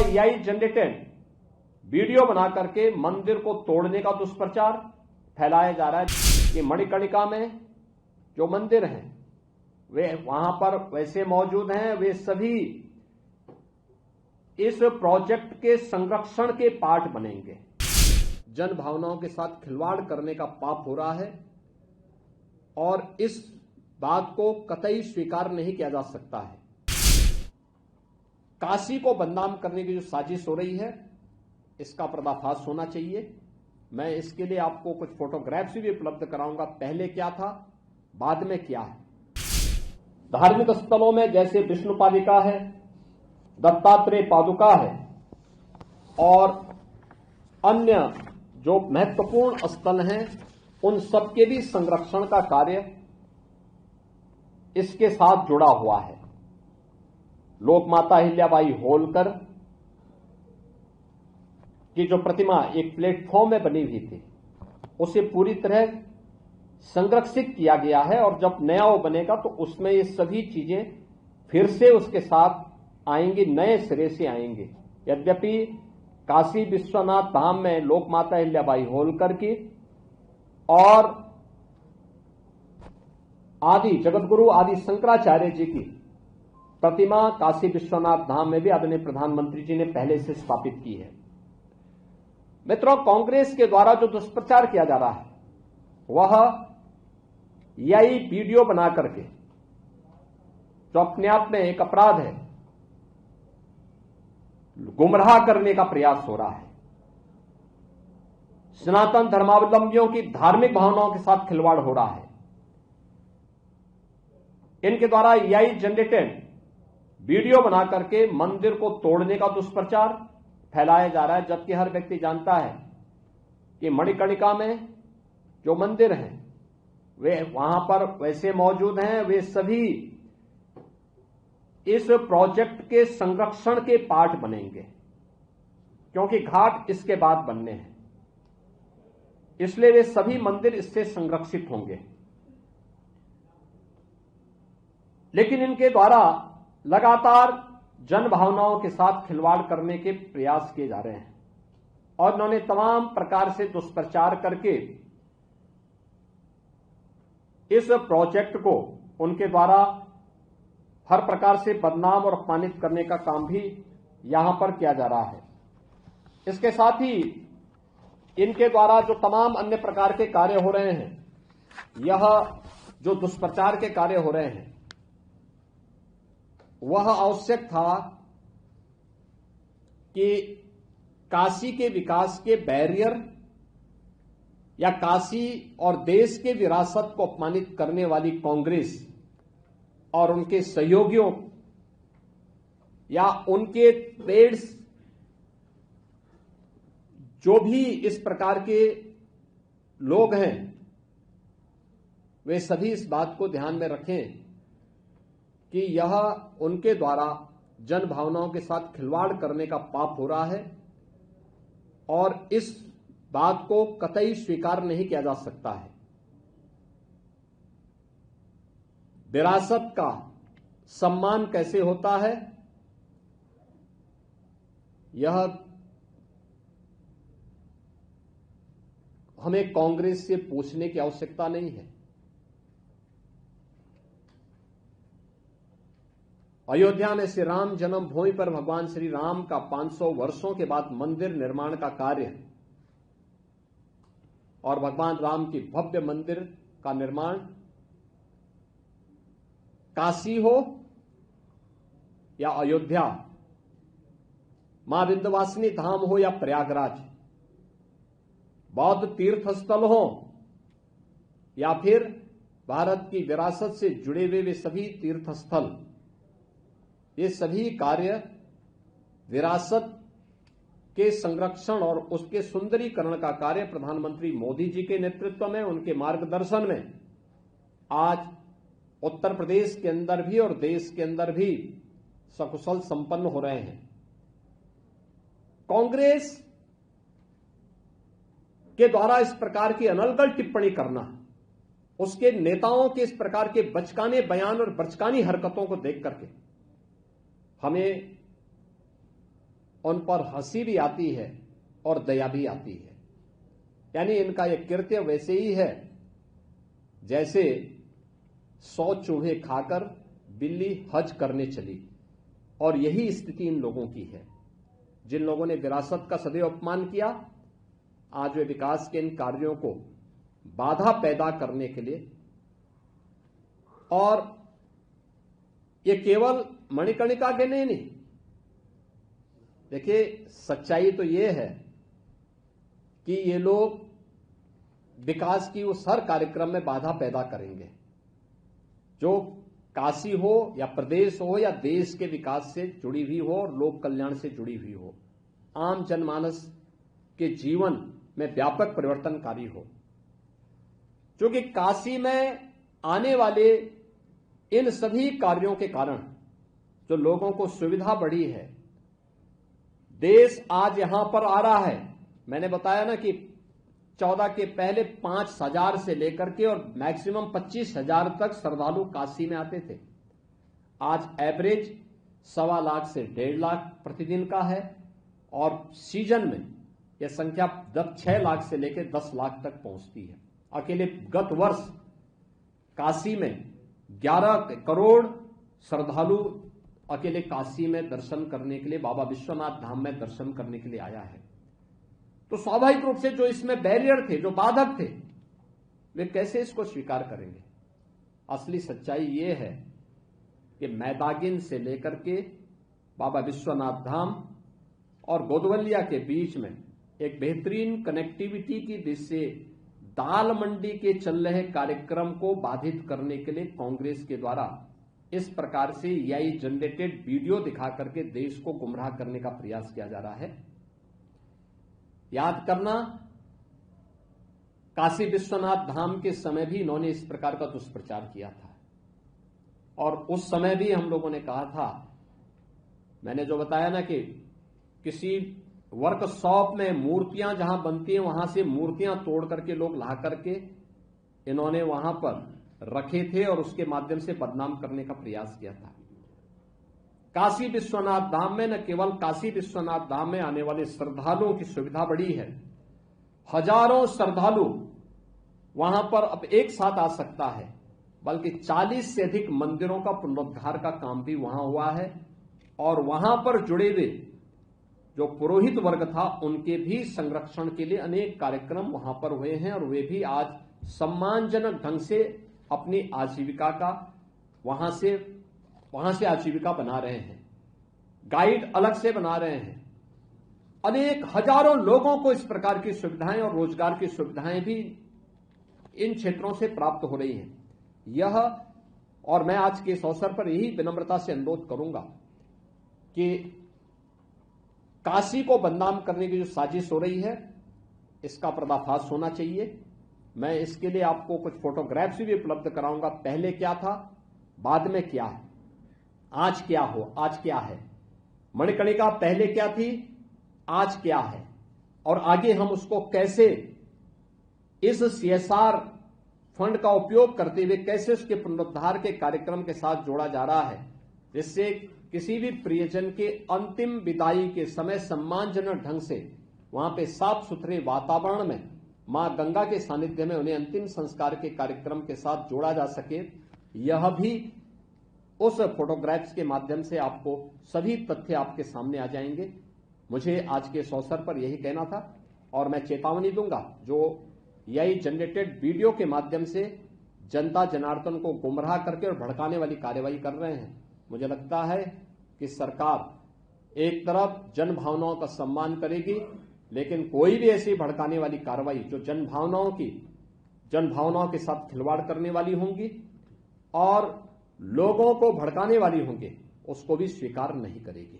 AI generated video बना करके मंदिर को तोड़ने का दुष्प्रचार फैलाया जा रहा है कि मणिकर्णिका में जो मंदिर हैं वे वहां पर वैसे मौजूद हैं, वे सभी इस प्रोजेक्ट के संरक्षण के पार्ट बनेंगे। जन भावनाओं के साथ खिलवाड़ करने का पाप हो रहा है और इस बात को कतई स्वीकार नहीं किया जा सकता है। काशी को बदनाम करने की जो साजिश हो रही है, इसका पर्दाफाश होना चाहिए। मैं इसके लिए आपको कुछ फोटोग्राफ्स भी उपलब्ध कराऊंगा, पहले क्या था, बाद में क्या है। धार्मिक स्थलों में जैसे विष्णु पादिका है, दत्तात्रेय पादुका है और अन्य जो महत्वपूर्ण स्थल हैं, उन सबके भी संरक्षण का कार्य इसके साथ जुड़ा हुआ है। लोकमाता अहिल्याबाई होलकर की जो प्रतिमा एक प्लेटफॉर्म में बनी हुई थी, उसे पूरी तरह संरक्षित किया गया है और जब नया वो बनेगा तो उसमें ये सभी चीजें फिर से उसके साथ आएंगी, नए सिरे से आएंगे। यद्यपि काशी विश्वनाथ धाम में लोकमाता अहिल्याबाई होलकर की और आदि जगतगुरु आदि शंकराचार्य जी की प्रतिमा काशी विश्वनाथ धाम में भी आदरणीय प्रधानमंत्री जी ने पहले से स्थापित की है। मित्रों, कांग्रेस के द्वारा जो दुष्प्रचार किया जा रहा है वह यही वीडियो बना करके, जो अपने आप में एक अपराध है, गुमराह करने का प्रयास हो रहा है। सनातन धर्मावलंबियों की धार्मिक भावनाओं के साथ खिलवाड़ हो रहा है। इनके द्वारा एआई जनरेटेड वीडियो बना करके मंदिर को तोड़ने का दुष्प्रचार फैलाया जा रहा है, जबकि हर व्यक्ति जानता है कि मणिकर्णिका में जो मंदिर हैं वे वहां पर वैसे मौजूद हैं, वे सभी इस प्रोजेक्ट के संरक्षण के पार्ट बनेंगे, क्योंकि घाट इसके बाद बनने हैं, इसलिए वे सभी मंदिर इससे संरक्षित होंगे। लेकिन इनके द्वारा लगातार जन भावनाओं के साथ खिलवाड़ करने के प्रयास किए जा रहे हैं और उन्होंने तमाम प्रकार से दुष्प्रचार करके इस प्रोजेक्ट को उनके द्वारा हर प्रकार से बदनाम और अपमानित करने का काम भी यहां पर किया जा रहा है। इसके साथ ही इनके द्वारा जो तमाम अन्य प्रकार के कार्य हो रहे हैं, यह जो दुष्प्रचार के कार्य हो रहे हैं, वह आवश्यक था कि काशी के विकास के बैरियर या काशी और देश के विरासत को अपमानित करने वाली कांग्रेस और उनके सहयोगियों या उनके पेड्स जो भी इस प्रकार के लोग हैं, वे सभी इस बात को ध्यान में रखें कि यह उनके द्वारा जन भावनाओं के साथ खिलवाड़ करने का पाप हो रहा है और इस बात को कतई स्वीकार नहीं किया जा सकता है। विरासत का सम्मान कैसे होता है, यह हमें कांग्रेस से पूछने की आवश्यकता नहीं है। अयोध्या में श्री राम जन्मभूमि पर भगवान श्री राम का 500 वर्षों के बाद मंदिर निर्माण का कार्य और भगवान राम की भव्य मंदिर का निर्माण, काशी हो या अयोध्या, मां विंध्यवासिनी धाम हो या प्रयागराज, बौद्ध तीर्थ स्थल हो या फिर भारत की विरासत से जुड़े हुए वे सभी तीर्थ स्थल, ये सभी कार्य विरासत के संरक्षण और उसके सुंदरीकरण का कार्य प्रधानमंत्री मोदी जी के नेतृत्व में, उनके मार्गदर्शन में आज उत्तर प्रदेश के अंदर भी और देश के अंदर भी सकुशल संपन्न हो रहे हैं। कांग्रेस के द्वारा इस प्रकार की अनर्गल टिप्पणी करना, उसके नेताओं के इस प्रकार के बचकाने बयान और बचकानी हरकतों को देख करके हमें उन पर हंसी भी आती है और दया भी आती है। यानी इनका यह कृत्य वैसे ही है जैसे 100 चूहे खाकर बिल्ली हज करने चली, और यही स्थिति इन लोगों की है। जिन लोगों ने विरासत का सदैव अपमान किया, आज वे विकास के इन कार्यों को बाधा पैदा करने के लिए, और ये केवल मणिकर्णिका के नहीं। देखिए, सच्चाई तो ये है कि ये लोग विकास की उस हर कार्यक्रम में बाधा पैदा करेंगे जो काशी हो या प्रदेश हो या देश के विकास से जुड़ी हुई हो और लोक कल्याण से जुड़ी हुई हो, आम जनमानस के जीवन में व्यापक परिवर्तनकारी हो। क्योंकि काशी में आने वाले इन सभी कार्यों के कारण जो लोगों को सुविधा बढ़ी है, देश आज यहां पर आ रहा है। मैंने बताया ना कि 14 के पहले 5,000 से लेकर के और मैक्सिमम 25,000 तक श्रद्धालु काशी में आते थे। आज एवरेज 1.25 लाख से 1.5 लाख प्रतिदिन का है, और सीजन में यह संख्या 6 लाख से लेकर 10 लाख तक पहुंचती है। अकेले गत वर्ष काशी में 11 करोड़ श्रद्धालु अकेले काशी में दर्शन करने के लिए, बाबा विश्वनाथ धाम में दर्शन करने के लिए आया है। तो स्वाभाविक रूप से जो इसमें बैरियर थे, जो बाधक थे, वे कैसे इसको स्वीकार करेंगे। असली सच्चाई ये है कि मैदागिन से लेकर के बाबा विश्वनाथ धाम और गोदवलिया के बीच में एक बेहतरीन कनेक्टिविटी की दृष्टि से दाल मंडी के चल रहे कार्यक्रम को बाधित करने के लिए कांग्रेस के द्वारा इस प्रकार से एआई जनरेटेड वीडियो दिखा करके देश को गुमराह करने का प्रयास किया जा रहा है। याद करना, काशी विश्वनाथ धाम के समय भी इन्होंने इस प्रकार का दुष्प्रचार किया था, और उस समय भी हम लोगों ने कहा था, मैंने जो बताया ना कि किसी वर्कशॉप में मूर्तियां जहां बनती हैं वहां से मूर्तियां तोड़ करके लोग ला करके इन्होंने वहां पर रखे थे और उसके माध्यम से बदनाम करने का प्रयास किया था। काशी विश्वनाथ धाम में न केवल काशी विश्वनाथ धाम में आने वाले श्रद्धालुओं की सुविधा बढ़ी है, हजारों श्रद्धालु वहां पर अब एक साथ आ सकता है, बल्कि 40 से अधिक मंदिरों का पुनरुद्धार का काम भी वहां हुआ है, और वहां पर जुड़े हुए जो पुरोहित वर्ग था उनके भी संरक्षण के लिए अनेक कार्यक्रम वहां पर हुए हैं, और वे भी आज सम्मानजनक ढंग से अपनी आजीविका का वहां से आजीविका बना रहे हैं। गाइड अलग से बना रहे हैं। अनेक हजारों लोगों को इस प्रकार की सुविधाएं और रोजगार की सुविधाएं भी इन क्षेत्रों से प्राप्त हो रही हैं। यह, और मैं आज के इस अवसर पर यही विनम्रता से अनुरोध करूंगा कि काशी को बदनाम करने की जो साजिश हो रही है, इसका पर्दाफाश होना चाहिए। मैं इसके लिए आपको कुछ फोटोग्राफ्स भी उपलब्ध कराऊंगा। पहले क्या था, बाद में क्या है, आज क्या है। मणिकर्णिका पहले क्या थी, आज क्या है, और आगे हम उसको कैसे इस सीएसआर फंड का उपयोग करते हुए कैसे उसके पुनरुद्धार के कार्यक्रम के साथ जोड़ा जा रहा है, जिससे किसी भी प्रियजन के अंतिम विदाई के समय सम्मानजनक ढंग से वहां पे साफ सुथरे वातावरण में मां गंगा के सानिध्य में उन्हें अंतिम संस्कार के कार्यक्रम के साथ जोड़ा जा सके। यह भी उस फोटोग्राफ्स के माध्यम से आपको सभी तथ्य आपके सामने आ जाएंगे। मुझे आज के इस अवसर पर यही कहना था, और मैं चेतावनी दूंगा जो एआई जनरेटेड वीडियो के माध्यम से जनता जनार्दन को गुमराह करके और भड़काने वाली कार्यवाही कर रहे हैं। मुझे लगता है कि सरकार एक तरफ जन भावनाओं का सम्मान करेगी, लेकिन कोई भी ऐसी भड़काने वाली कार्रवाई जो जन भावनाओं के साथ खिलवाड़ करने वाली होंगी और लोगों को भड़काने वाली होंगी, उसको भी स्वीकार नहीं करेगी।